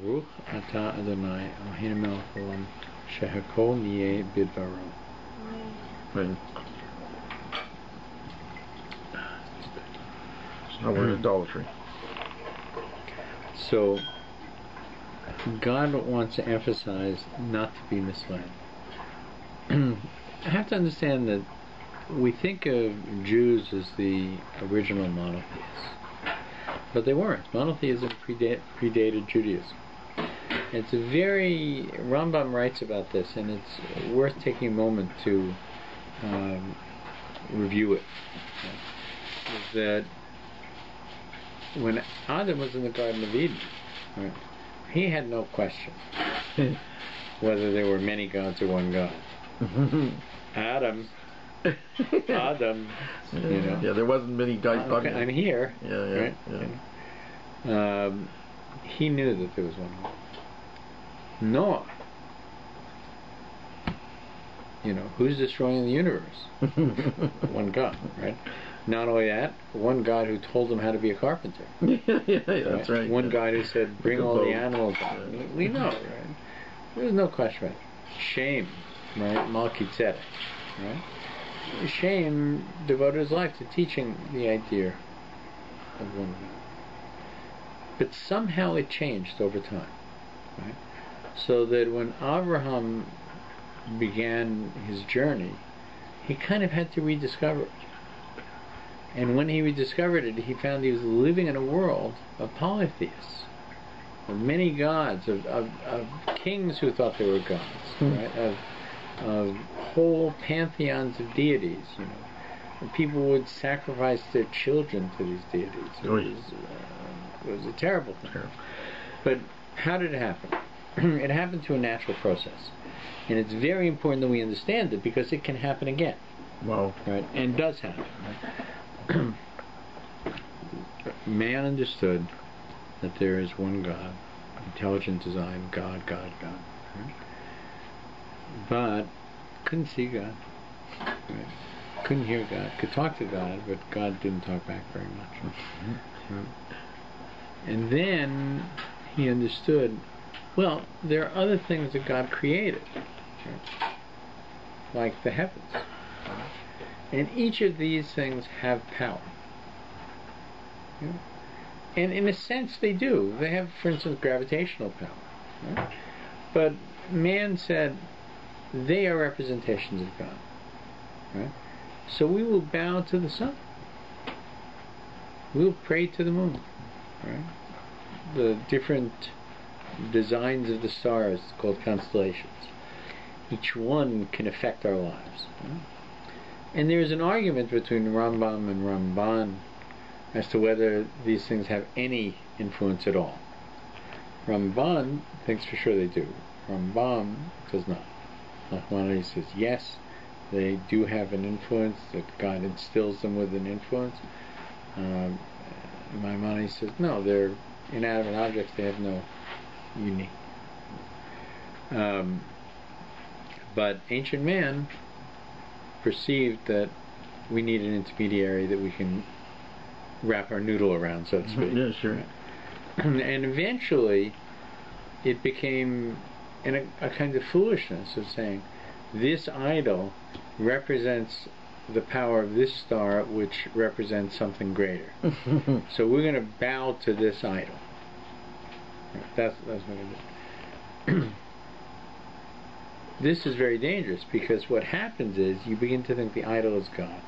Baruch Ata Adonai Eloheinu melech haolam shehakol niyeh bidvaro. Right. So we're in idolatry. So God wants to emphasize not to be misled. I have to understand that we think of Jews as the original monotheists, but they weren't. Monotheism predated Judaism. It's a very... Rambam writes about this, and it's worth taking a moment to review it. Is that when Adam was in the Garden of Eden, right, he had no question whether there were many gods or one God. Adam, you know. Yeah, there wasn't many gods. I'm here. Yeah, right? He knew that there was one God. Noah, you know, who's destroying the universe? One God, right? Not only that, one God who told him how to be a carpenter. That's right. One God who said, bring all the animals out. We know, right? There's no question about it. Shem, right? Melchizedek, right? Shem devoted his life to teaching the idea of one God. But somehow it changed over time, right? So that when Abraham began his journey, he kind of had to rediscover it. And when he rediscovered it, he found he was living in a world of polytheists, of many gods, of kings who thought they were gods, right? Of whole pantheons of deities, you know. And people would sacrifice their children to these deities. It was a terrible thing. But how did it happen? It happened through a natural process. And it's very important that we understand it, because it can happen again. Wow. Right? And does happen. Right? Man understood that there is one God, intelligent design, God. Right? But couldn't see God. Right? Couldn't hear God. Could talk to God, but God didn't talk back very much. Right? And then he understood, well, there are other things that God created, right? Like the heavens. And each of these things have power. Yeah? And in a sense they do. They have, for instance, gravitational power. Right? But man said they are representations of God. Right? So we will bow to the sun. We will pray to the moon. Right? The different designs of the stars called constellations. Each one can affect our lives. Right? And there's an argument between Rambam and Ramban as to whether these things have any influence at all. Ramban thinks for sure they do. Rambam does not. Nachmanides says yes, they do have an influence, that God instills them with an influence. Maimonides says no, they're inanimate objects, they have no unique. But ancient man perceived that we need an intermediary that we can wrap our noodle around, so to speak. Yeah, sure. And eventually it became a kind of foolishness of saying this idol represents the power of this star, which represents something greater. So we're going to bow to this idol. That's what it is. This is very dangerous, because what happens is you begin to think the idol is God,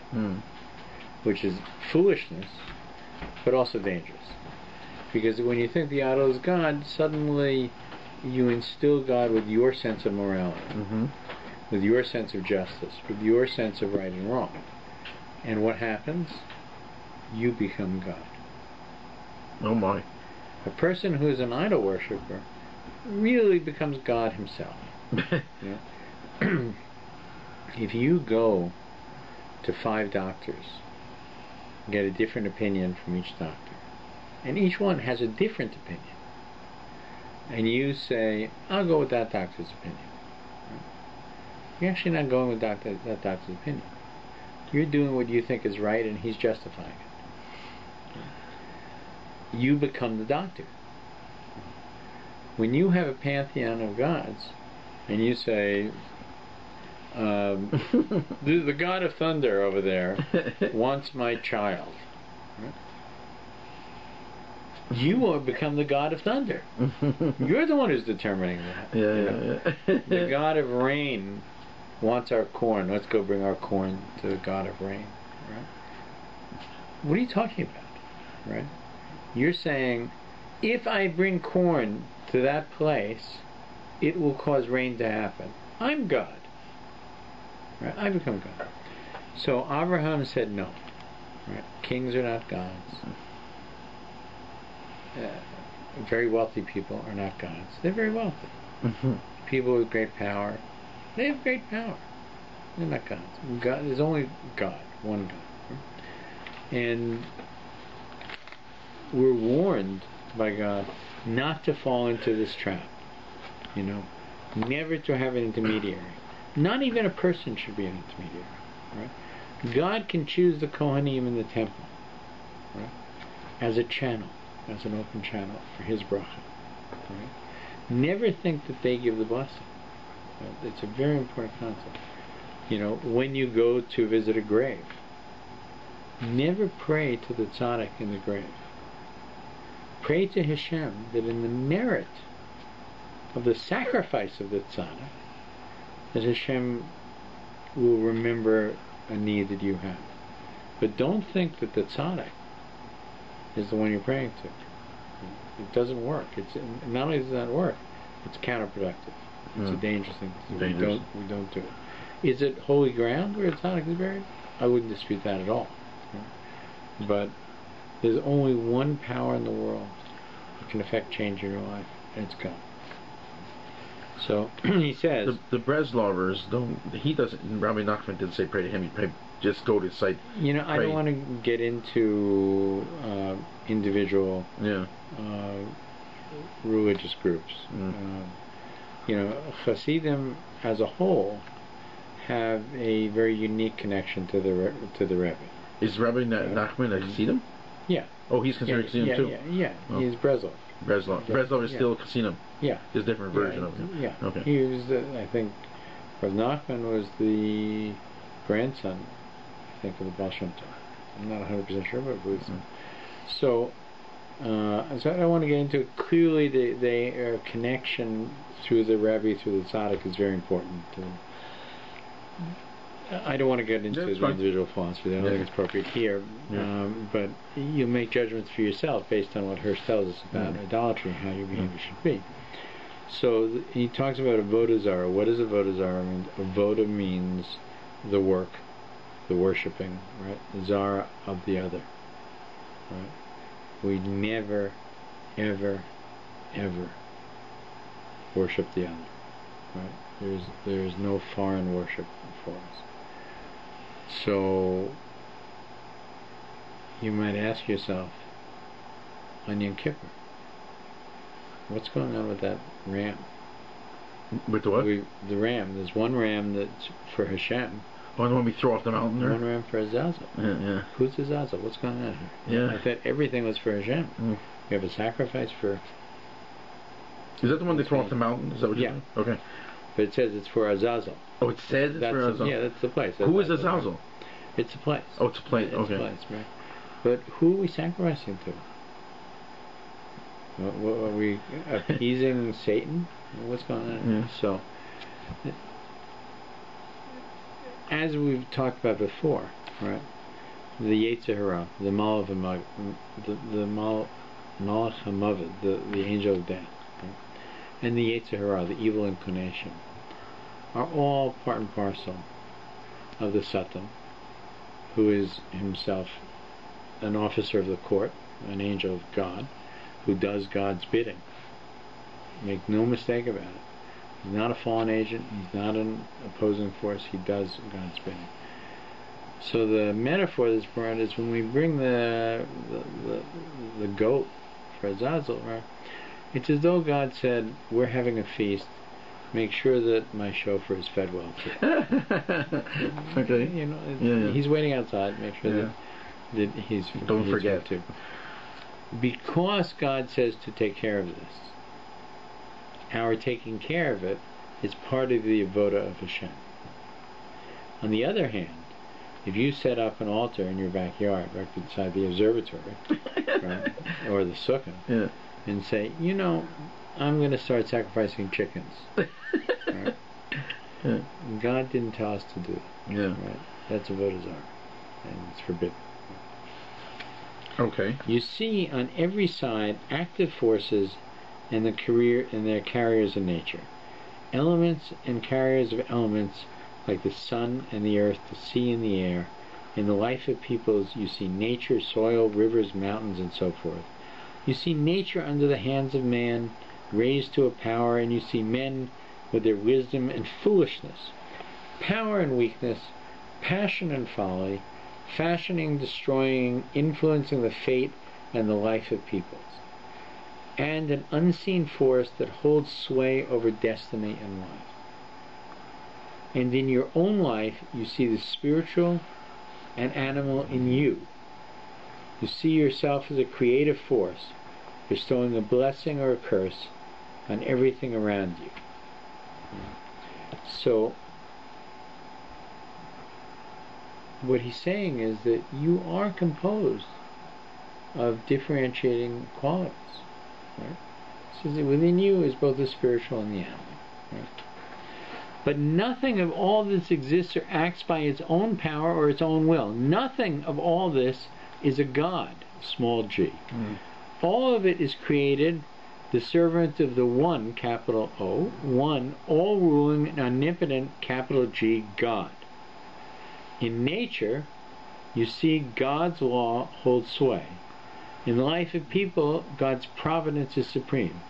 which is foolishness, but also dangerous. Because when you think the idol is God, suddenly you instill God with your sense of morality, with your sense of justice, with your sense of right and wrong. And what happens? You become God. Oh my. A person who is an idol worshiper really becomes God himself. Yeah. If you go to 5 doctors, get a different opinion from each doctor, and each one has a different opinion, and you say, I'll go with that doctor's opinion, you're actually not going with that doctor's opinion. You're doing what you think is right, and he's justifying it. You become the doctor. when you have a pantheon of gods, and you say, the god of thunder over there wants my child, right? You will become the god of thunder. You're the one who's determining that. The god of rain wants our corn. Let's go bring our corn to the god of rain. Right? What are you talking about? Right? You're saying, if I bring corn to that place, it will cause rain to happen. I'm God. Right? I become God. So Abraham said no. Right? Kings are not gods. Very wealthy people are not gods. They're very wealthy. People with great power, they have great power. They're not gods. God, there's only God, one God. Right? And we're warned by God not to fall into this trap. You know, never to have an intermediary. Not even a person should be an intermediary. Right? God can choose the Kohanim in the temple, right, as a channel, as an open channel for His bracha. Right? Never think that they give the blessing. Right? It's a very important concept. You know, when you go to visit a grave, never pray to the tzaddik in the grave. Pray to Hashem that in the merit of the sacrifice of the tzaddik, that Hashem will remember a need that you have. But don't think that the tzaddik is the one you're praying to. It doesn't work. It's not only does it not work, it's counterproductive. It's a dangerous thing. We don't do it. Is it holy ground where the tzaddik is buried? I wouldn't dispute that at all. Right? But there's only one power in the world that can affect change in your life, and it's God. So he says the Breslovers don't. He doesn't. Rabbi Nachman didn't say pray to him. He pray, just go to the site. You know, I don't want to get into individual religious groups. You know, Hasidim as a whole have a very unique connection to the Rebbe. Is Rabbi Nachman a Hasidim? Yeah. Oh, he's considered Hasidim too. Yeah. Oh. He's Breslov. Breslov is still Hasidim. Yeah. There's a different version of him. Yeah. Okay. He was, I think, Rabbi Nachman was the grandson, I think, of the Baal Shem Tov. I'm not 100% sure, but I believe so. So I don't want to get into it. Clearly, their connection through the Rebbe, through the Tzaddik, is very important. I don't want to get into the individual philosophy. I don't think it's appropriate here. But you make judgments for yourself based on what Hirsch tells us about idolatry and how your behavior should be. So he talks about avodah zarah. What does avodah zarah mean? Avodah means the work, the worshipping, right? Zara of the other, right? We never, ever, ever worship the other, right? There's no foreign worship for us. So you might ask yourself, on Yom Kippur, what's going on with that ram? With the what? The ram. There's one ram that's for Hashem. One when we throw off the mountain there? One ram for Azazel. Yeah. Who's Azazel? What's going on here? Yeah. I thought everything was for Hashem. We have a sacrifice for... Is that the one they throw off the mountain? Is that what you're saying? Okay. But it says it's for Azazel. Oh, it says it's for Azazel? Yeah, that's the place. Who is Azazel? It's a place. Oh, it's a place. Okay. It's a place, right? But who are we sacrificing to? What are we appeasing Satan? What's going on? So, as we've talked about before, right? The Yetzer Hara, the Malach HaMavet, the angel of death, right? And the Yetzer Hara, the evil inclination, are all part and parcel of the Satan, who is himself an officer of the court, an angel of God, who does God's bidding. Make no mistake about it. He's not a fallen agent. He's not an opposing force. He does God's bidding. So the metaphor that's brought is when we bring the goat for Azazel, right? It's as though God said, "We're having a feast. Make sure that my chauffeur is fed well too." Okay. You know, he's waiting outside. Make sure that he's. Don't forget to. Because God says to take care of this, our taking care of it is part of the avoda of Hashem. On the other hand, if you set up an altar in your backyard, right beside the observatory, right, or the sukkah, Yeah. and say, you know, I'm going to start sacrificing chickens. Right? Yeah. God didn't tell us to do it. Yeah. Right? That's avodah zarah, and it's forbidden. Okay. You see on every side active forces and their carriers of nature. Elements and carriers of elements like the sun and the earth, the sea and the air. In the life of peoples you see nature, soil, rivers, mountains, and so forth. You see nature under the hands of man, raised to a power, and you see men with their wisdom and foolishness, power and weakness, passion and folly, fashioning, destroying, influencing the fate and the life of peoples, and an unseen force that holds sway over destiny and life. And in your own life you see the spiritual and animal in you. You see yourself as a creative force, bestowing a blessing or a curse on everything around you. So what he's saying is that you are composed of differentiating qualities. Right? So that within you is both the spiritual and the animal. Right? But nothing of all this exists or acts by its own power or its own will. Nothing of all this is a God, small g. All of it is created, the servant of the one, capital O, one, all-ruling and omnipotent, capital G, God. In nature, you see God's law hold sway. In the life of people, God's providence is supreme.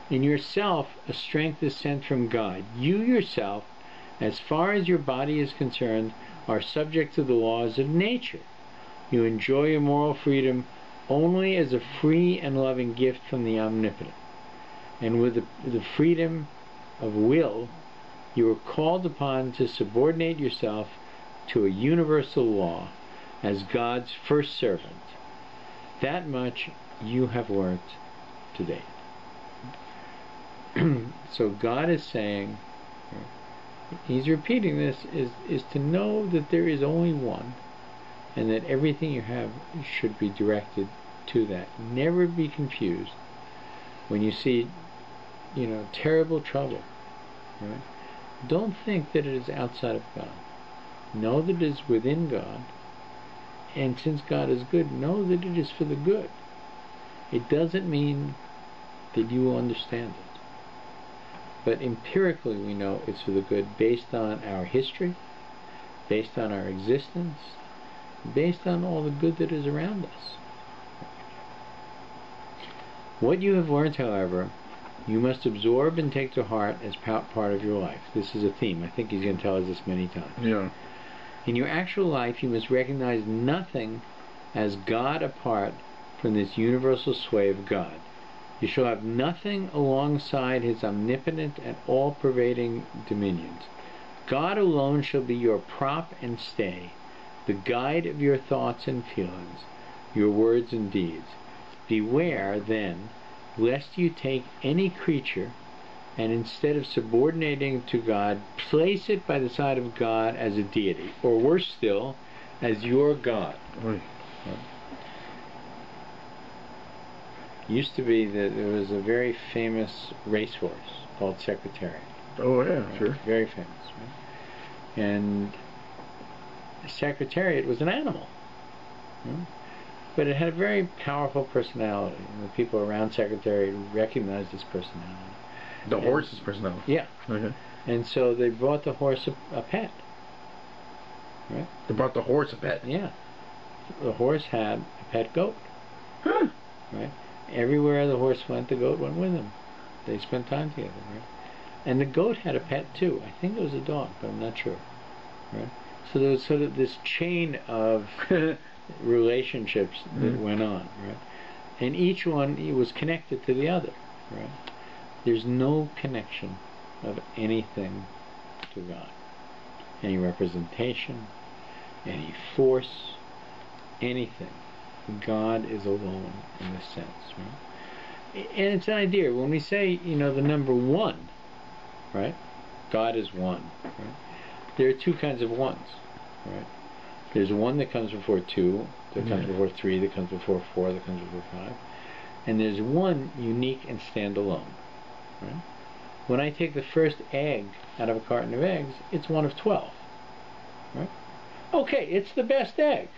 In yourself, a strength is sent from God. You yourself, as far as your body is concerned, are subject to the laws of nature. You enjoy your moral freedom only as a free and loving gift from the Omnipotent. And with the freedom of will, you are called upon to subordinate yourself to a universal law as God's first servant. That much you have learnt today. So God is saying, he's repeating this, is to know that there is only one, and that everything you have should be directed to that. Never be confused when you see, terrible trouble. Right? Don't think that it is outside of God. Know that it is within God, and since God is good, know that it is for the good. It doesn't mean that you will understand it. But empirically we know it's for the good based on our history, based on our existence, based on all the good that is around us. What you have learned, however, you must absorb and take to heart as part of your life. This is a theme. I think he's going to tell us this many times. Yeah. In your actual life, you must recognize nothing as God apart from this universal sway of God. You shall have nothing alongside his omnipotent and all-pervading dominions. God alone shall be your prop and stay, the guide of your thoughts and feelings, your words and deeds. Beware, then, lest you take any creature and instead of subordinating to God, place it by the side of God as a deity, or worse still, as your God. Right. Used to be that there was a very famous racehorse called Secretariat. Oh yeah, Right? sure. Very famous. Right? And Secretariat was an animal. Right? But it had a very powerful personality, and the people around Secretariat recognized its personality. The horse's personality. Yeah. Okay. And so they brought the horse a pet. Right? They brought the horse a pet. Yeah. The horse had a pet goat. Huh. Right? Everywhere the horse went, the goat went with him. They spent time together. Right? And the goat had a pet too. I think it was a dog, but I'm not sure. Right? So there was sort of this chain of relationships that went on. Right? And each one was connected to the other. Right? There's no connection of anything to God. Any representation, any force, anything. God is alone in this sense. Right? and it's an idea. When we say, the number one, right? God is one, right? There are two kinds of ones, right? There's one that comes before two, that comes before three, that comes before four, that comes before five. And there's one unique and standalone, right? When I take the first egg out of a carton of eggs, it's one of 12, right? Okay, it's the best egg,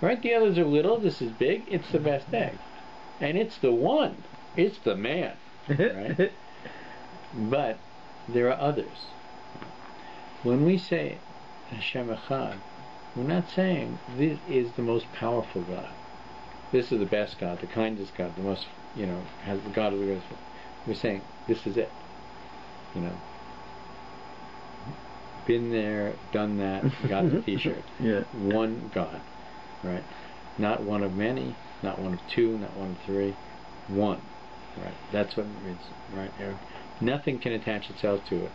right? The others are little, this is big, it's the best egg. And it's the one, it's the man, right? But there are others. When we say Hashem Echad, we're not saying this is the most powerful God. This is the best God, the kindest God, the most, has the God of the greatest. We're saying this is it. Been there, done that, got the t-shirt. Yeah. One God, right? Not one of many, not one of two, not one of three, one, right? That's what it means, right? Nothing can attach itself to it.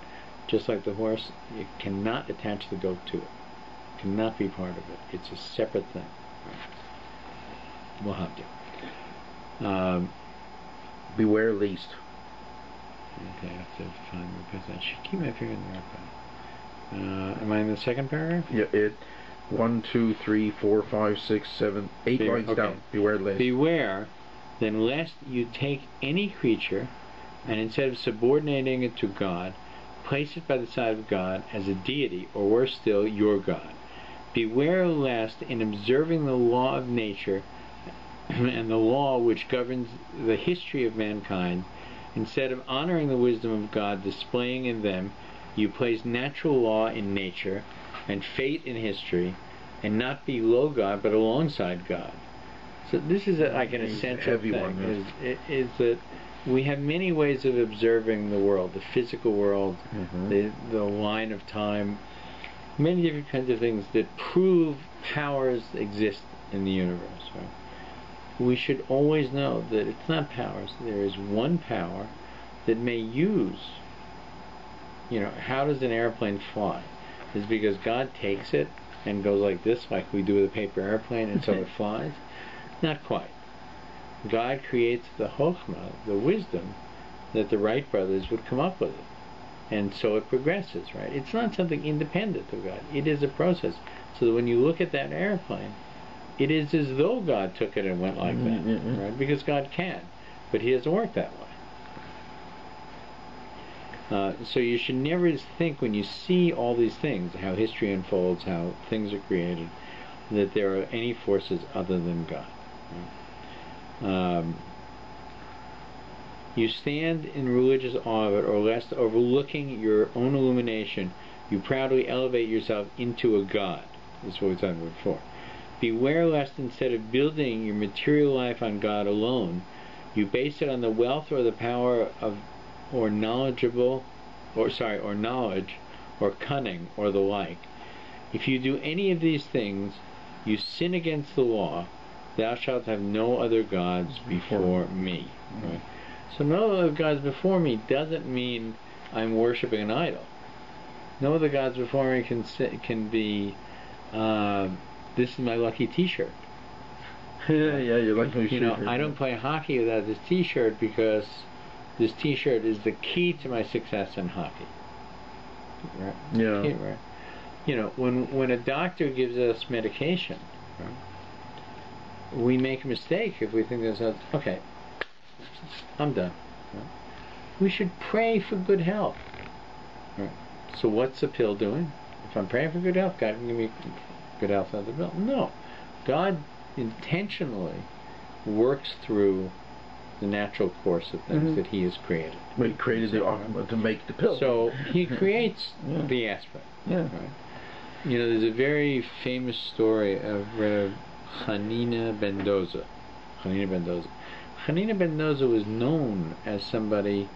Just like the horse, you cannot attach the goat to it. It cannot be part of it. It's a separate thing. We'll have to. Beware least. Okay, I have to find the passage. I should keep my finger in the right place. Am I in the second paragraph? Yeah, 1, 2, 3, 4, 5, 6, 7, 8 lines down. Beware lest. Beware, then, lest you take any creature, and instead of subordinating it to God, place it by the side of God as a deity, or worse still, your God. Beware lest, in observing the law of nature and the law which governs the history of mankind, instead of honoring the wisdom of God displaying in them, you place natural law in nature and fate in history, and not below God but alongside God. So this is like an essential thing. Is that we have many ways of observing the world, the physical world, the line of time, many different kinds of things that prove powers exist in the universe. Right? We should always know that it's not powers. There is one power that may use. How does an airplane fly? Is because God takes it and goes like this, like we do with a paper airplane, and so it flies? Not quite. God creates the chokhmah, the wisdom, that the Wright brothers would come up with it. And so it progresses, right? It's not something independent of God. It is a process. So that when you look at that airplane, it is as though God took it and went like that, right? Because God can, but He doesn't work that way. So you should never think when you see all these things, how history unfolds, how things are created, that there are any forces other than God. Right? You stand in religious awe of it, or lest overlooking your own illumination, you proudly elevate yourself into a God. This is what we talked about before. Beware lest instead of building your material life on God alone, you base it on the wealth or the power of or knowledge, or cunning, or the like. If you do any of these things, you sin against the law. Thou shalt have no other gods before me. Right? So no other gods before me doesn't mean I'm worshiping an idol. No other gods before me can be, this is my lucky t-shirt. Yeah, you're like my t-shirt. I don't play hockey without this t-shirt because this t-shirt is the key to my success in hockey. Right? Yeah. Key, right? When a doctor gives us medication, right, we make a mistake if we think there's okay, I'm done. Right? We should pray for good health. Right? So what's the pill doing? If I'm praying for good health, God can give me good health out of the pill. No. God intentionally works through the natural course of things that He has created. But He created to make the pill. So He creates the aspirin. Yeah. Right? There's a very famous story of Rabbi Hanina ben Doza. Hanina ben Doza was known as somebody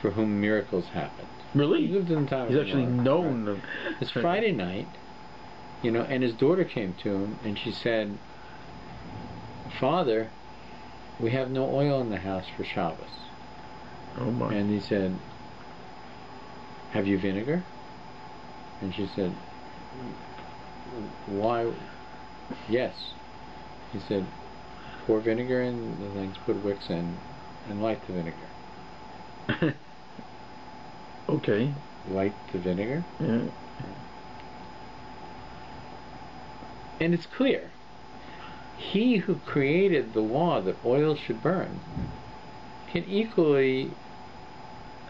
for whom miracles happened. Really? He lived in the time He's of actually known. Right? It's Friday night, and his daughter came to him and she said, Father, we have no oil in the house for Shabbos. Oh my. And he said, have you vinegar? And she said, why? Yes. He said, pour vinegar in the things, put wicks in, and light the vinegar. Okay. Light the vinegar. Yeah. And it's clear. He who created the law that oil should burn can equally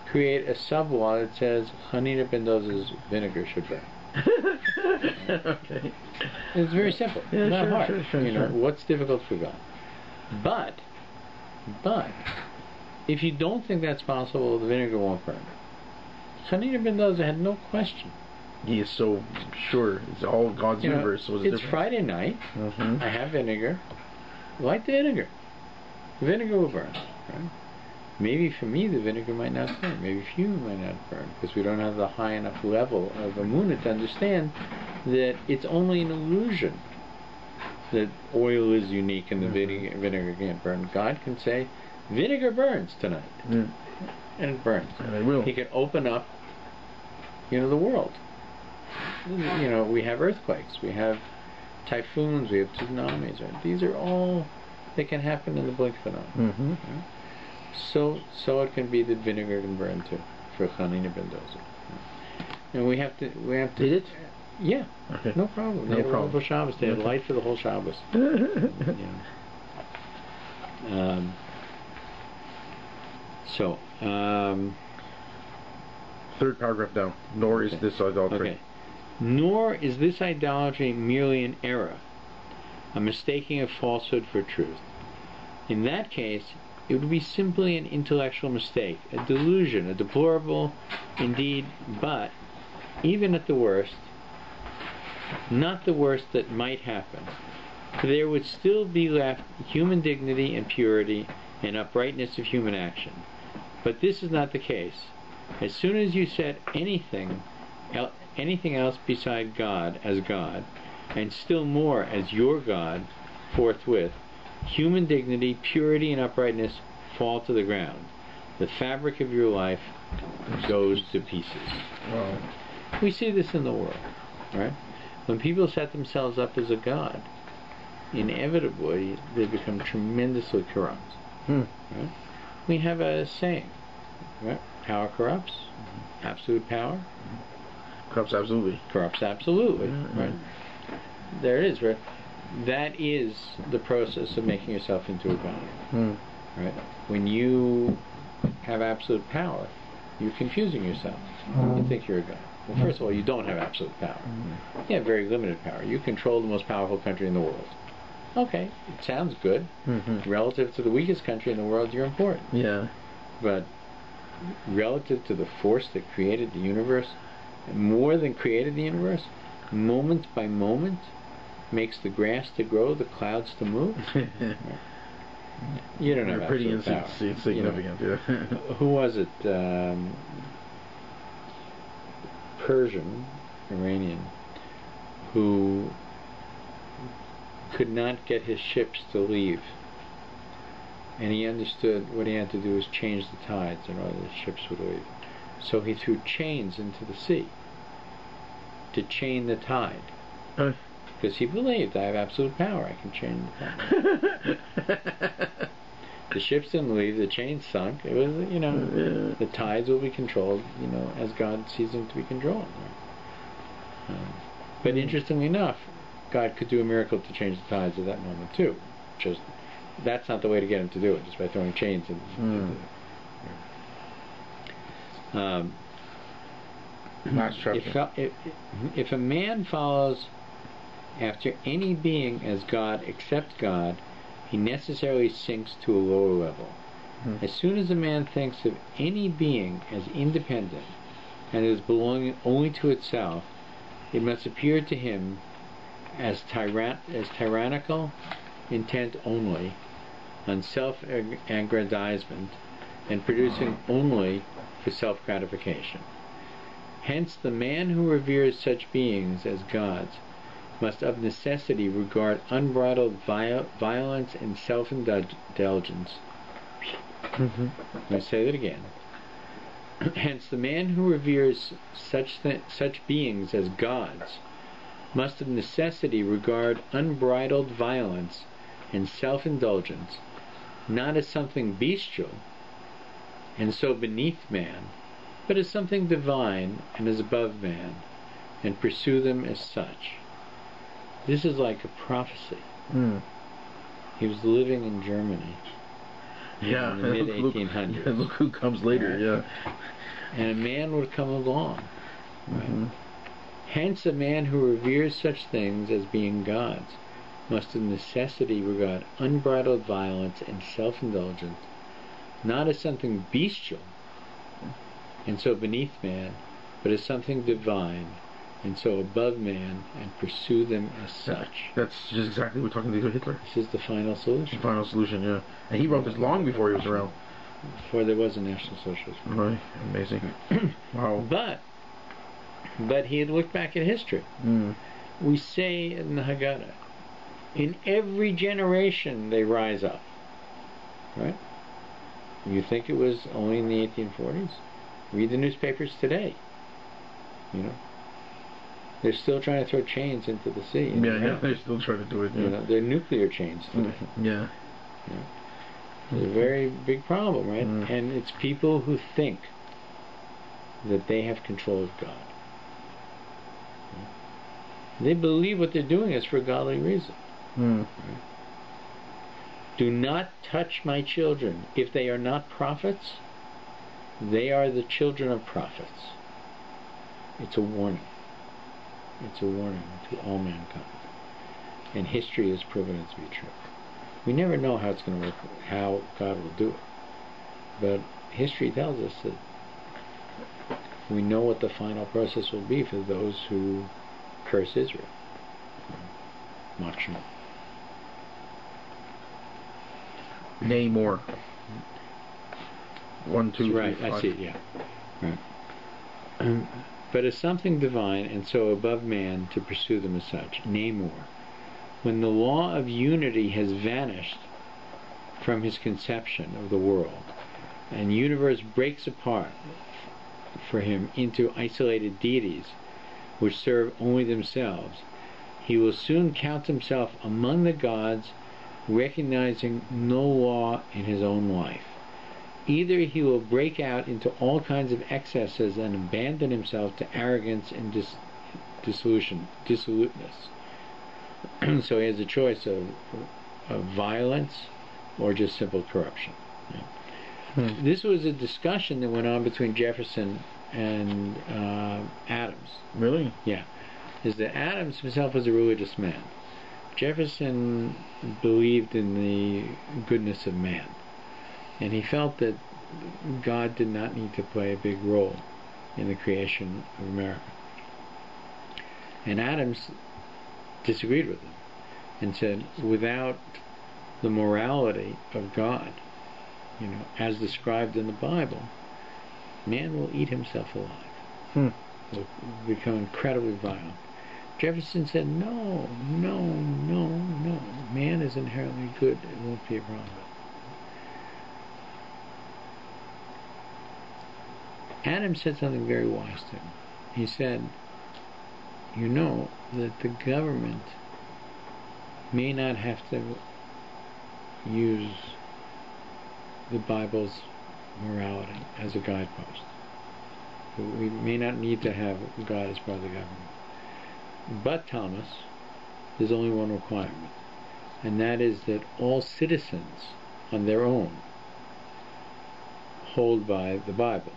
create a sub-law that says Hanina ben Doz's vinegar should burn. Okay. It's very simple. Yeah, Not sure, hard. sure, you know, what's difficult for God? But if you don't think that's possible, the vinegar won't burn. Hanina ben Doz had no question. He is so sure. It's all God's universe. So it's Friday night. I have vinegar. Light the vinegar. The vinegar will burn. Right? Maybe for me the vinegar might not burn. Maybe for you it might not burn, because we don't have the high enough level of emunah to understand that it's only an illusion that oil is unique and the vinegar can't burn. God can say, vinegar burns tonight. And it burns. And it will. He can open up, the world. We have earthquakes, we have typhoons, we have tsunamis. Right? These are all, they can happen in the blink of an eye. Right? So it can be that vinegar can burn too, for Hanina ben Doz. And we have to. Did it? Yeah. Okay. No problem. They No had problem. a whole Shabbos. They had light for the whole Shabbos. Third paragraph down. Nor is this idolatry. Okay. Nor is this idolatry merely an error, a mistaking of falsehood for truth. In that case, it would be simply an intellectual mistake, a delusion, a deplorable indeed, but even at the worst, not the worst that might happen. For there would still be left human dignity and purity and uprightness of human action. But this is not the case. As soon as you set anything else beside God as God, and still more as your God, forthwith, human dignity, purity, and uprightness fall to the ground. The fabric of your life goes to pieces. Wow. We see this in the world, right? When people set themselves up as a god, inevitably they become tremendously corrupt. Right? We have a saying, right? Power corrupts. Absolute power Corrupts absolutely. corrupts absolutely. Right? There it is, right? That is the process of making yourself into a god. Right? When you have absolute power, you're confusing yourself. You think you're a god. Well, first of all, you don't have absolute power. You have very limited power. You control the most powerful country in the world. Okay, it sounds good. Relative to the weakest country in the world, you're important. Yeah. But relative to the force that created the universe, more than created the universe, moment by moment, makes the grass to grow, the clouds to move. You don't have They're pretty absolute power. insignificant. Yeah. Who was it? Persian, Iranian, who could not get his ships to leave. And he understood what he had to do was change the tides in order the ships would leave. So he threw chains into the sea to chain the tide. Because he believed, I have absolute power, I can change the tide. The ships didn't leave, the chains sunk. It was, the tides will be controlled, as God sees them to be controlled. But interestingly enough, God could do a miracle to change the tides at that moment too. Just that's not the way to get him to do it, just by throwing chains in. If a man follows after any being as God except God, he necessarily sinks to a lower level. As soon as a man thinks of any being as independent and as belonging only to itself, it must appear to him as tyrannical, intent only on self-aggrandizement and producing only for self-gratification. Hence, the man who reveres such beings as gods must of necessity regard unbridled violence and self-indulgence. Let me say that again. Hence, the man who reveres such beings as gods must of necessity regard unbridled violence and self-indulgence not as something bestial, and so beneath man, but as something divine and as above man, and pursue them as such. This is like a prophecy. He was living in Germany in the mid-1800s. Look who comes later, yeah. And a man would come along. Right? Hence, a man who reveres such things as being gods must of necessity regard unbridled violence and self-indulgence not as something bestial and so beneath man, but as something divine and so above man, and pursue them as such. That's just exactly what we're talking to Hitler. This is the final solution. The final solution, yeah. And he wrote this long before he was around. Before there was a National Socialism. Right, amazing. Wow. But he had looked back at history. We say in the Haggadah, in every generation they rise up. Right? You think it was only in the 1840s? Read the newspapers today. You know, they're still trying to throw chains into the sea. Yeah, they're still trying to do it. Yeah. You know, they're nuclear chains today. Yeah. It's a very big problem, right? And it's people who think that they have control of God. They believe what they're doing is for a godly reason. Right? Do not touch my children. If they are not prophets, they are the children of prophets. It's a warning. It's a warning to all mankind. And history has proven it to be true. We never know how it's going to work, how God will do it. But history tells us that we know what the final process will be for those who curse Israel. Much more. Nay more. 1, 2, 3, right, 5. I see, yeah. Right. But as something divine and so above man to pursue them as such. Nay more. When the law of unity has vanished from his conception of the world, and the universe breaks apart for him into isolated deities which serve only themselves, he will soon count himself among the gods, recognizing no law in his own life. Either he will break out into all kinds of excesses and abandon himself to arrogance and dissoluteness. So he has a choice of violence or just simple corruption. Right? This was a discussion that went on between Jefferson and Adams. Really? Yeah. Is that Adams himself was a religious man. Jefferson believed in the goodness of man. And he felt that God did not need to play a big role in the creation of America. And Adams disagreed with him and said, without the morality of God, you know, as described in the Bible, man will eat himself alive. Will become incredibly violent. Jefferson said, no. Man is inherently good. It won't be a problem. Adams said something very wise to him. He said, you know that the government may not have to use the Bible's morality as a guidepost. We may not need to have God as part of the government. But, Thomas, there's only one requirement, and that is that all citizens on their own hold by the Bible,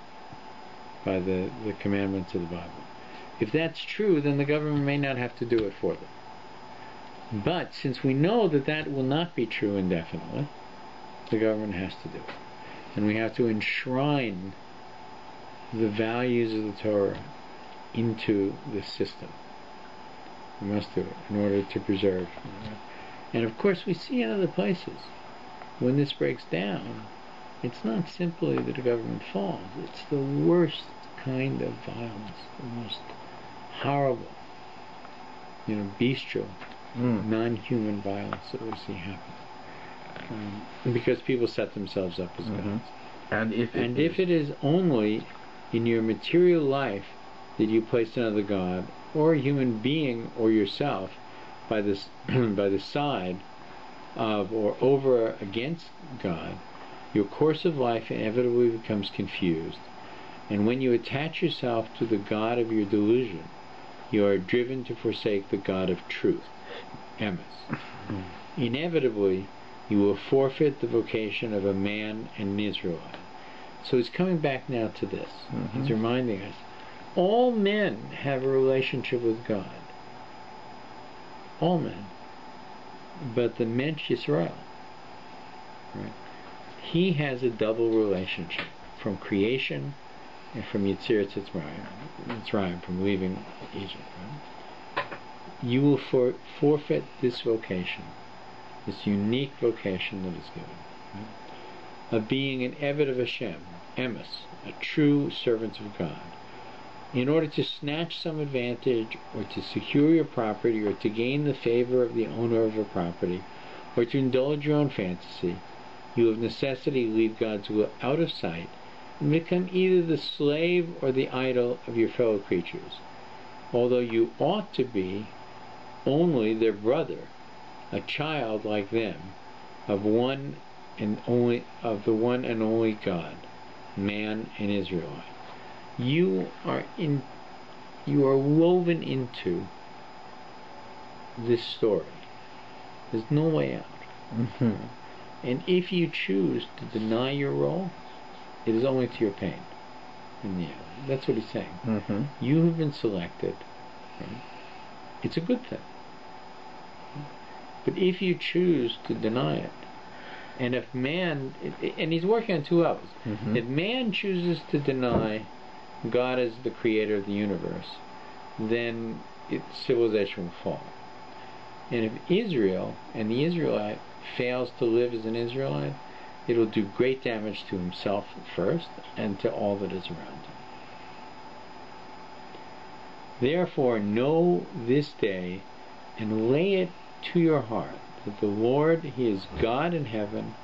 by the commandments of the Bible. If that's true, then the government may not have to do it for them. But since we know that that will not be true indefinitely, the government has to do it. And we have to enshrine the values of the Torah into the system. We must do it in order to preserve. And of course we see in other places, when this breaks down, it's not simply that the government falls, it's the worst kind of violence, the most horrible, bestial, non-human violence that we see happen. Because people set themselves up as gods. And if it is only in your material life that you place another god, or a human being, or yourself, by the side of or over against God, your course of life inevitably becomes confused. And when you attach yourself to the God of your delusion, you are driven to forsake the God of truth, emes. Inevitably, you will forfeit the vocation of a man and an Israelite. So he's coming back now to this. He's reminding us, all men have a relationship with God. All men. But the Mensch Yisrael, right? He has a double relationship from creation and from Yetzirat Mitzrayim, from leaving Egypt. Right? You will forfeit this vocation, this unique vocation that is given, right? Of being an Eved of Hashem, emes, a true servant of God. In order to snatch some advantage, or to secure your property, or to gain the favor of the owner of a property, or to indulge your own fantasy, you of necessity leave God's will out of sight and become either the slave or the idol of your fellow creatures, although you ought to be only their brother, a child like them, of the one and only God, man and Israelite. You are woven into this story. There's no way out. And if you choose to deny your role, it is only to your pain. In the end. That's what he's saying. You have been selected. Right? It's a good thing. But if you choose to deny it, and if man, and he's working on two levels. If man chooses to deny God as the creator of the universe, then civilization will fall. And if Israel and the Israelite fails to live as an Israelite, it will do great damage to himself first and to all that is around him. Therefore, know this day and lay it to your heart that the Lord, He is God in heaven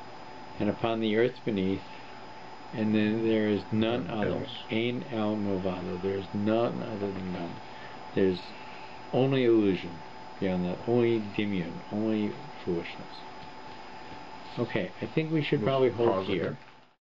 and upon the earth beneath, and then there is none other. Ein el milvado. There is none other than God. There's only illusion beyond that, only dimion, only foolishness. Okay, I think we should probably hold here.